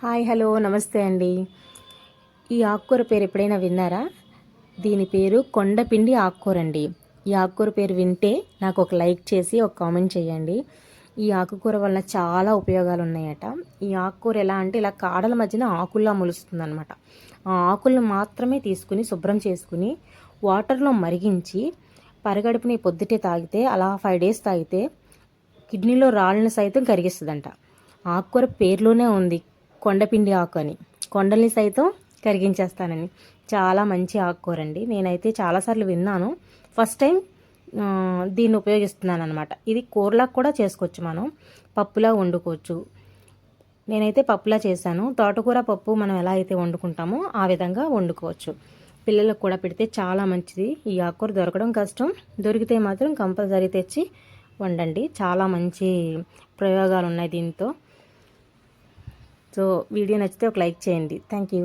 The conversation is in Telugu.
హాయ్ హలో నమస్తే అండి. ఈ ఆకుకూర పేరు ఎప్పుడైనా విన్నారా? దీని పేరు కొండపిండి ఆకుకూర అండి. ఈ ఆకుకూర పేరు వింటే నాకు ఒక లైక్ చేసి ఒక కామెంట్ చేయండి. ఈ ఆకుకూర వలన చాలా ఉపయోగాలు ఉన్నాయట. ఈ ఆకుకూర ఎలా అంటే ఇలా కాడల మధ్యన ఆకుల్లా మొలుస్తుంది అనమాట. ఆ ఆకులను మాత్రమే తీసుకుని శుభ్రం చేసుకుని వాటర్లో మరిగించి పరిగడుపుని పొద్దుటే తాగితే అలా 5 days తాగితే కిడ్నీలో రాళ్ళని సైతం కరిగిస్తుందంట. ఆకుకూర పేరులోనే ఉంది కొండపిండి ఆకు అని, కొండల్ని సైతం కరిగించేస్తానని. చాలా మంచి ఆకుకూర అండి. నేనైతే చాలాసార్లు విన్నాను, ఫస్ట్ టైం దీన్ని ఉపయోగిస్తున్నాను అనమాట. ఇది కూరలా కూడా చేసుకోవచ్చు, మనం పప్పులా వండుకోవచ్చు. నేనైతే పప్పులా చేశాను. తోటకూర పప్పు మనం ఎలా అయితే వండుకుంటామో ఆ విధంగా వండుకోవచ్చు. పిల్లలకు కూడా పెడితే చాలా మంచిది. ఈ ఆకుకూర దొరకడం కష్టం, దొరికితే మాత్రం కంపల్సరీ తెచ్చి వండండి. చాలా మంచి ప్రయోగాలు ఉన్నాయి దీంతో. సో వీడియో నచ్చితే ఒక లైక్ చేయండి. Thank you.